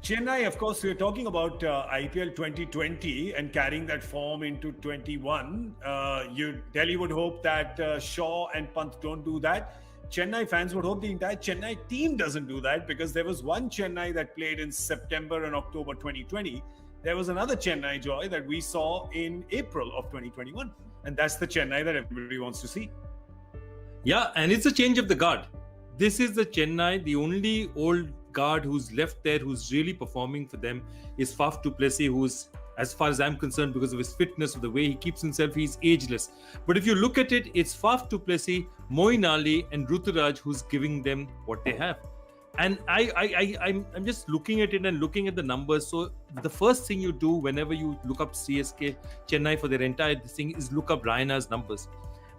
Chennai, of course, we're talking about IPL 2020 and carrying that form into 21. Delhi would hope that Shaw and Pant don't do that. Chennai fans would hope the entire Chennai team doesn't do that, because there was one Chennai that played in September and October 2020. There was another Chennai, Joy, that we saw in April of 2021. And that's the Chennai that everybody wants to see. Yeah, and it's a change of the guard. This is the Chennai. The only old guard who's left there, who's really performing for them, is Faf du Plessis, who's, as far as I'm concerned, because of his fitness, of the way he keeps himself, he's ageless. But if you look at it, it's Faf du Plessis, Moeen Ali, and Ruturaj who's giving them what they have. And I'm just looking at it and looking at the numbers. So the first thing you do whenever you look up CSK, Chennai for their entire thing is look up Raina's numbers.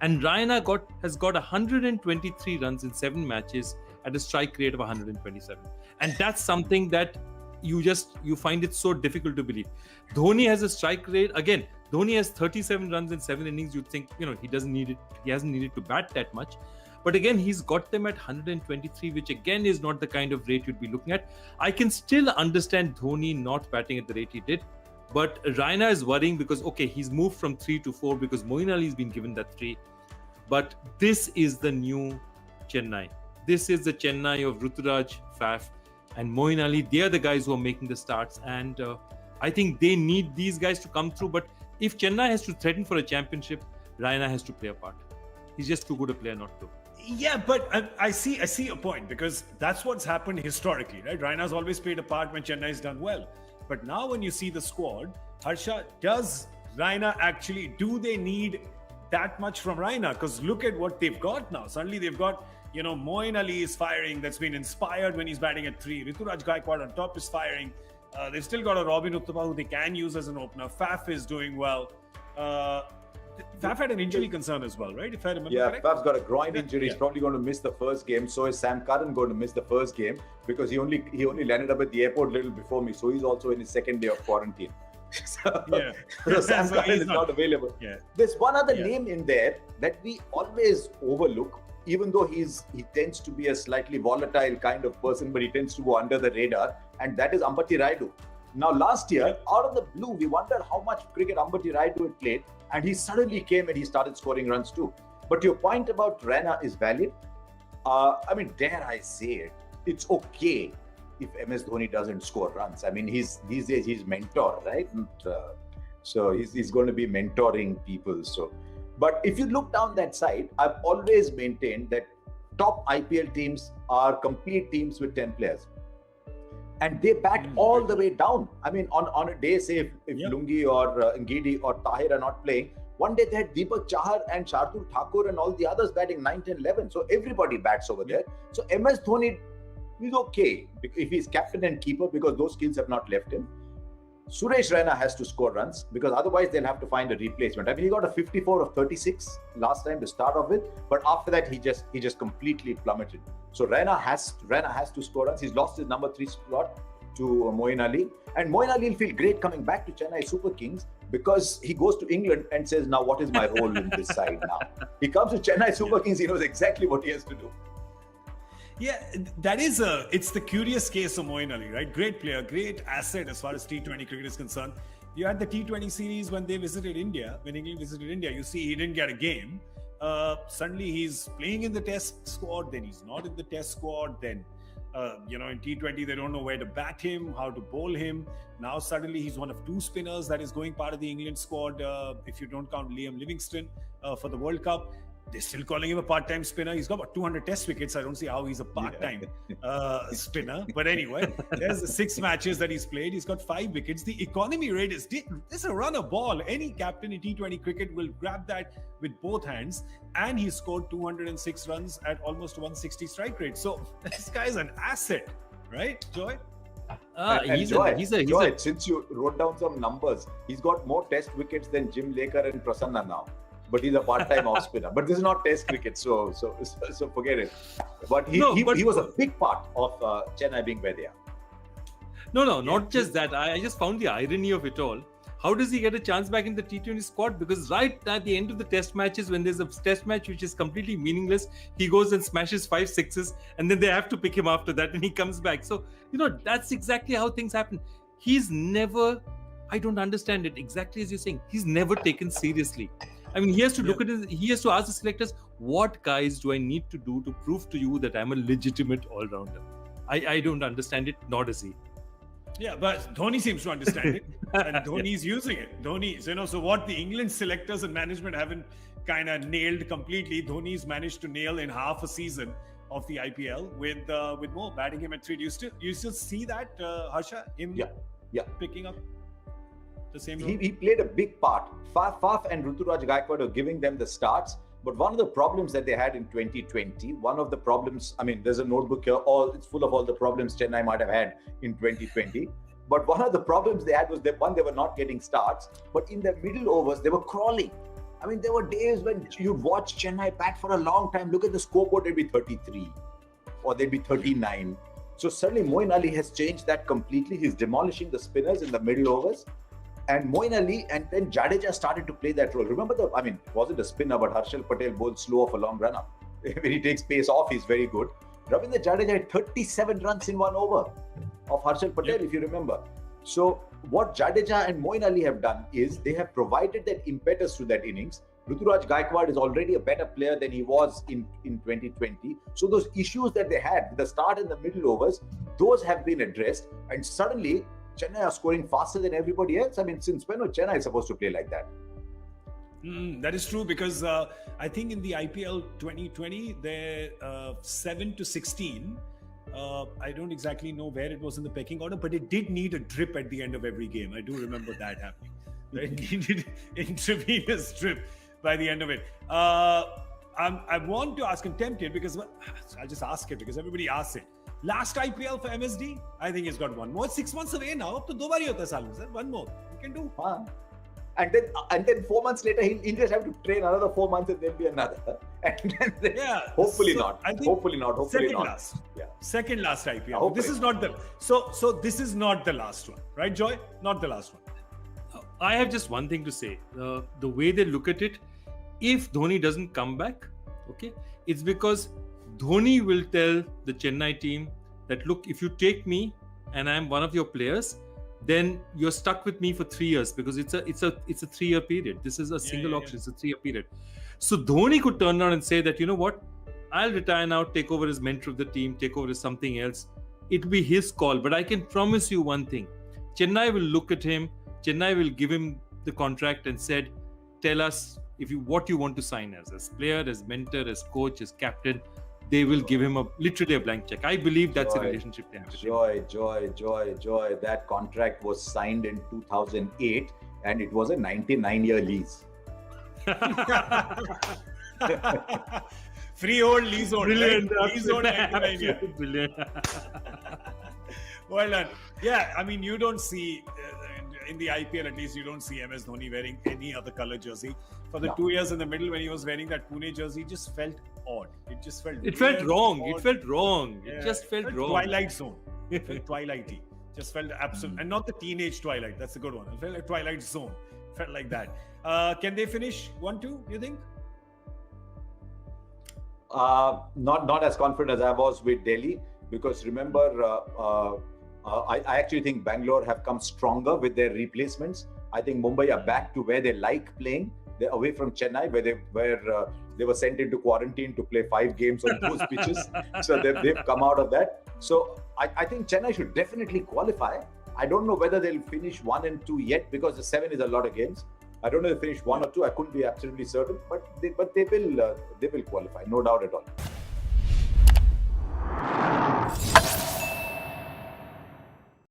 And Raina has got 123 runs in 7 matches at a strike rate of 127. And that's something that you find it so difficult to believe. Dhoni has a strike rate. Again, Dhoni has 37 runs in 7 innings. You'd think, he doesn't need it. He hasn't needed to bat that much. But again, he's got them at 123, which again is not the kind of rate you'd be looking at. I can still understand Dhoni not batting at the rate he did. But Raina is worrying because, he's moved from 3 to 4 because Moeen Ali has been given that 3. But this is the new Chennai. This is the Chennai of Ruturaj, Faf, and Moeen Ali. They are the guys who are making the starts. And I think they need these guys to come through. But if Chennai has to threaten for a championship, Raina has to play a part. He's just too good a player not to. Yeah, but I see your point, because that's what's happened historically, right? Raina's always played a part when Chennai's done well. But now when you see the squad, Harsha, does do they need that much from Raina? Because look at what they've got now. Suddenly they've got, Moeen Ali is firing. That's been inspired when he's batting at 3. Rituraj Gaikwad on top is firing. They've still got a Robin Uthappa who they can use as an opener. Faf is doing well. Faf had an injury concern as well, right? If I remember correct. Faf's got a groin injury. He's probably going to miss the first game. So is Sam Curran going to miss the first game, because he only landed up at the airport a little before me. So he's also in his second day of quarantine. So Sam Curran is not available. Yeah. There's one other name in there that we always overlook, even though he tends to be a slightly volatile kind of person, but he tends to go under the radar, and that is Ambati Rayudu. Now, last year, out of the blue, we wondered how much cricket Ambati Rayudu had played, and he suddenly came and he started scoring runs too. But your point about Raina is valid. Dare I say it, it's okay if MS Dhoni doesn't score runs. These days he's mentor, right? So he's going to be mentoring people. So, but if you look down that side, I've always maintained that top IPL teams are complete teams with 10 players. And they bat all the way down. On a day, say if Lungi or Ngidi or Tahir are not playing, one day they had Deepak Chahar and Shardul Thakur and all the others batting 9, 10, 11. So everybody bats over there. So MS Dhoni is okay if he's captain and keeper, because those skills have not left him. Suresh Raina has to score runs, because otherwise they'll have to find a replacement. He got a 54 of 36 last time to start off with, but after that he just completely plummeted. So Raina has to score runs. He's lost his number 3 slot to Moeen Ali, and Moeen Ali will feel great coming back to Chennai Super Kings, because he goes to England and says, now what is my role in this side now? He comes to Chennai Super Kings, he knows exactly what he has to do. Yeah, it's the curious case of Moeen Ali, right? Great player, great asset as far as T20 cricket is concerned. You had the T20 series when England visited India. You see he didn't get a game. Suddenly he's playing in the test squad, then he's not in the test squad, then in T20 they don't know where to bat him, how to bowl him. Now suddenly he's one of 2 spinners that is going part of the England squad, if you don't count Liam Livingstone for the World Cup. They're still calling him a part-time spinner. He's got about 200 test wickets. I don't see how he's a part-time spinner. But anyway, there's the 6 matches that he's played. He's got 5 wickets. The economy rate is a runner ball. Any captain in T20 cricket will grab that with both hands. And he scored 206 runs at almost 160 strike rate. So this guy's an asset, right, Joy? Joy, since you wrote down some numbers, he's got more test wickets than Jim Laker and Prasanna now. But he's a part-time off spinner. But this is not Test cricket, so forget it. But he was a big part of Chennai being where they are. No, not just that. I just found the irony of it all. how does he get a chance back in the T20 squad? Because right at the end of the test matches, when there's a test match which is completely meaningless, he goes and smashes 5 sixes, and then they have to pick him after that, and he comes back. So, that's exactly how things happen. He's never, I don't understand it, exactly as you're saying, he's never taken seriously. I mean, he has to look at it, he has to ask the selectors, what guys do I need to do to prove to you that I'm a legitimate all-rounder? I don't understand it, nor does he. Yeah, but Dhoni seems to understand it, and Dhoni's using it. So what the England selectors and management haven't kind of nailed completely, Dhoni's managed to nail in half a season of the IPL with Mo batting him at 3. Do you still see that, Harsha? Him picking up the same role? He played a big part. Faf and Ruturaj Gaikwad are giving them the starts. But one of the problems that they had in 2020, there's a notebook here, it's full of all the problems Chennai might have had in 2020. But one of the problems they had was that, one, they were not getting starts, but in their middle overs, they were crawling. I mean, there were days when you'd watch Chennai bat for a long time. Look at the scoreboard, they'd be 33 or they'd be 39. So suddenly Moeen Ali has changed that completely. He's demolishing the spinners in the middle overs. And Moeen Ali and then Jadeja started to play that role. Remember it wasn't a spinner, but Harshal Patel bowled slow off a long runner. When he takes pace off, he's very good. Ravindra Jadeja had 37 runs in one over of Harshal Patel, if you remember. So what Jadeja and Moeen Ali have done is they have provided that impetus to that innings. Ruturaj Gaikwad is already a better player than he was in 2020. So those issues that they had, the start and the middle overs, those have been addressed. And suddenly, Chennai are scoring faster than everybody else. I mean, since when was Chennai supposed to play like that? That is true, because I think in the IPL 2020, they're 7 to 16. I don't exactly know where it was in the pecking order, but it did need a drip at the end of every game. I do remember that happening. It needed intravenous drip by the end of it. I want to ask, I'm tempted, because I'll just ask it because everybody asks it. Last IPL for MSD, I think he's got one more. It's 6 months away now. Up to 2 baari hota saal mein, sir. One more. You can do. And then 4 months later, he'll just have to train another 4 months and there'll be another. And then hopefully not. Hopefully not. Last. Yeah. Second last IPL. This is not the so this is not the last one, right, Joy? Not the last one. I have just one thing to say. The way they look at it, if Dhoni doesn't come back, okay, it's because Dhoni will tell the Chennai team that, look, if you take me and I'm one of your players, then you're stuck with me for 3 years, because it's a 3-year period. This is a single auction. It's a 3-year period. So Dhoni could turn around and say that, you know what, I'll retire now, take over as mentor of the team, take over as something else. It'll be his call. But I can promise you one thing. Chennai will look at him. Chennai will give him the contract and said, tell us what you want to sign as player, as mentor, as coach, as captain. They will give him literally a blank check. I believe that's a relationship they have. Joy. That contract was signed in 2008 and it was a 99-year lease. Freehold, leasehold. Brilliant. Right? Leasehold 99 years. Brilliant. Well done. Yeah, I mean, you don't see, in the IPL at least, you don't see MS Dhoni wearing any other color jersey. For the 2 years in the middle when he was wearing that Pune jersey, it just felt odd. It just felt wrong. Odd. It felt wrong. Yeah. It just felt wrong. Twilight Zone. It felt twilighty. Just felt absolute. And not the teenage Twilight. That's a good one. It felt like Twilight Zone. Felt like that. Can they finish 1-2, you think? Not as confident as I was with Delhi, because remember, I actually think Bangalore have come stronger with their replacements. I think Mumbai are back to where they like playing. They're away from Chennai, where they were sent into quarantine to play 5 games on those pitches. So they've come out of that. So I think Chennai should definitely qualify. I don't know whether they'll finish 1 and 2 yet, because the 7 is a lot of games. I don't know if they finish 1 or 2. I couldn't be absolutely certain, but they will qualify, no doubt at all.